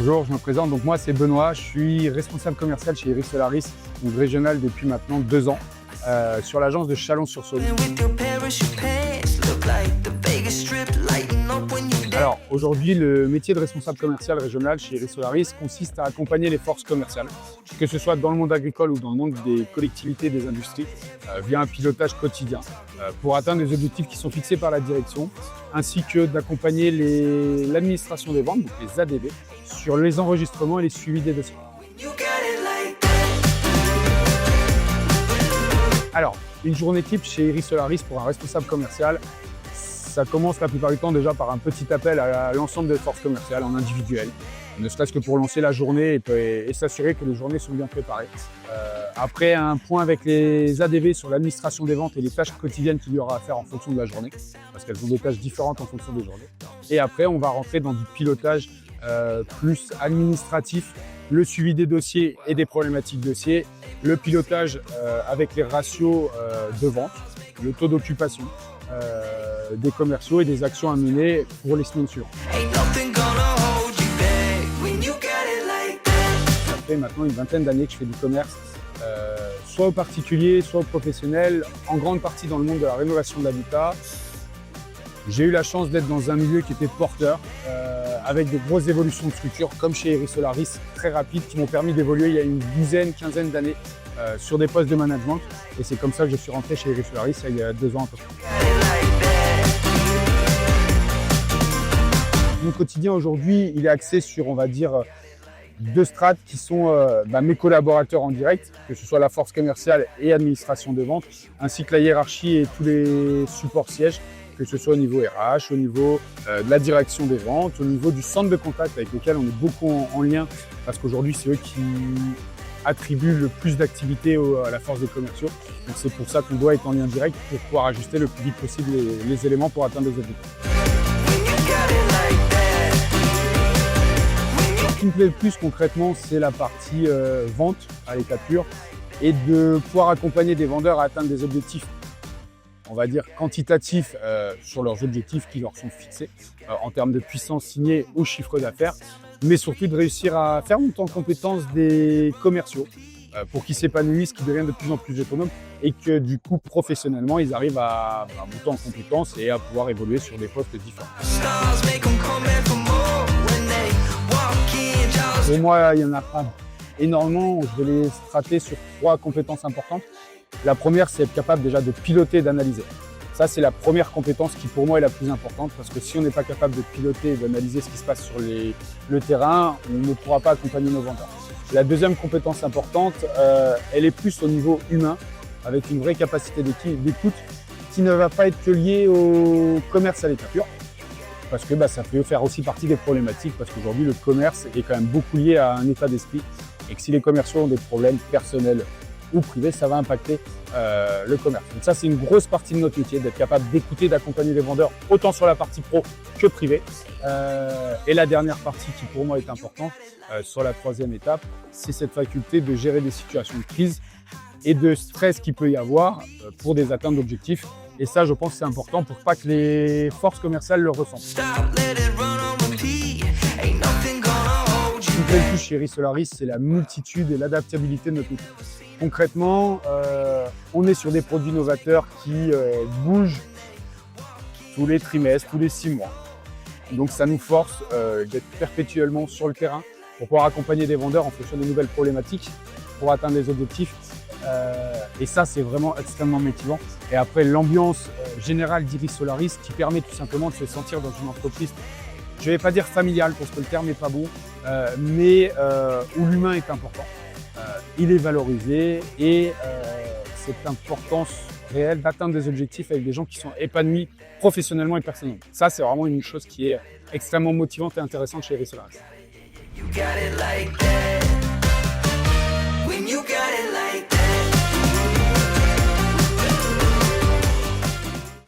Bonjour, je me présente. Donc moi, c'est Benoît. Je suis responsable commercial chez Iris Solaris, donc régional depuis maintenant 2 ans, sur l'agence de Chalon-sur-Saône. Alors aujourd'hui, le métier de responsable commercial régional chez Iris Solaris consiste à accompagner les forces commerciales, que ce soit dans le monde agricole ou dans le monde des collectivités, des industries, via un pilotage quotidien, pour atteindre des objectifs qui sont fixés par la direction, ainsi que d'accompagner l'administration des ventes, donc les ADV, sur les enregistrements et les suivis des dossiers. Alors, une journée type chez Iris Solaris pour un responsable commercial, ça commence la plupart du temps déjà par un petit appel à l'ensemble des forces commerciales en individuel, ne serait-ce que pour lancer la journée et s'assurer que les journées sont bien préparées. Après, un point avec les ADV sur l'administration des ventes et les tâches quotidiennes qu'il y aura à faire en fonction de la journée, parce qu'elles ont des tâches différentes en fonction des journées. Et après, on va rentrer dans du pilotage plus administratif, le suivi des dossiers et des problématiques dossiers, le pilotage avec les ratios de vente, le taux d'occupation des commerciaux et des actions à mener pour les semaines suivantes. Ça fait maintenant une vingtaine d'années que je fais du commerce, soit aux particuliers, soit aux professionnels, en grande partie dans le monde de la rénovation de l'habitat. J'ai eu la chance d'être dans un milieu qui était porteur, avec des grosses évolutions de structure, comme chez Iris Solaris, très rapides, qui m'ont permis d'évoluer il y a une quinzaine d'années sur des postes de management. Et c'est comme ça que je suis rentré chez Iris Solaris il y a 2 ans à peu près. Mon quotidien aujourd'hui, il est axé sur, on va dire, 2 strates qui sont mes collaborateurs en direct, que ce soit la force commerciale et administration de vente, ainsi que la hiérarchie et tous les supports sièges, que ce soit au niveau RH, au niveau de la direction des ventes, au niveau du centre de contact avec lequel on est beaucoup en lien, parce qu'aujourd'hui c'est eux qui attribuent le plus d'activités à la force des commerciaux. Donc c'est pour ça qu'on doit être en lien direct pour pouvoir ajuster le plus vite possible les éléments pour atteindre les objectifs. Ce qui me plaît le plus concrètement, c'est la partie vente à l'état pur et de pouvoir accompagner des vendeurs à atteindre des objectifs, on va dire quantitatifs sur leurs objectifs qui leur sont fixés en termes de puissance signée ou chiffre d'affaires, mais surtout de réussir à faire monter en compétence des commerciaux pour qu'ils s'épanouissent, qu'ils deviennent de plus en plus autonomes et que du coup professionnellement ils arrivent à monter en compétence et à pouvoir évoluer sur des postes différents. Pour moi, il n'y en a pas énormément. Je vais les strater sur 3 compétences importantes. La première, c'est être capable déjà de piloter et d'analyser. Ça, c'est la première compétence qui pour moi est la plus importante parce que si on n'est pas capable de piloter et d'analyser ce qui se passe sur le terrain, on ne pourra pas accompagner nos vendeurs. La deuxième compétence importante, elle est plus au niveau humain, avec une vraie capacité d'écoute qui ne va pas être que liée au commerce à l'état pur. Parce que ça peut faire aussi partie des problématiques, parce qu'aujourd'hui le commerce est quand même beaucoup lié à un état d'esprit et que si les commerciaux ont des problèmes personnels ou privés, ça va impacter le commerce. Donc ça, c'est une grosse partie de notre métier, d'être capable d'écouter, d'accompagner les vendeurs autant sur la partie pro que privée. Et la dernière partie qui pour moi est importante, sur la 3e étape, c'est cette faculté de gérer des situations de crise et de stress qu'il peut y avoir pour des atteintes d'objectifs. Et ça, je pense que c'est important pour pas que les forces commerciales le ressentent. Ce qui me plaît le plus chez Iris Solaris, c'est la multitude et l'adaptabilité de notre métier. Concrètement, on est sur des produits novateurs qui bougent tous les trimestres, tous les 6 mois. Donc ça nous force d'être perpétuellement sur le terrain pour pouvoir accompagner des vendeurs en fonction des nouvelles problématiques pour atteindre les objectifs. Et ça, c'est vraiment extrêmement motivant. Et après, l'ambiance générale d'Iris Solaris qui permet tout simplement de se sentir dans une entreprise, je ne vais pas dire familiale parce que le terme n'est pas bon, mais où l'humain est important. Il est valorisé et cette importance réelle d'atteindre des objectifs avec des gens qui sont épanouis professionnellement et personnellement. Ça, c'est vraiment une chose qui est extrêmement motivante et intéressante chez Iris Solaris.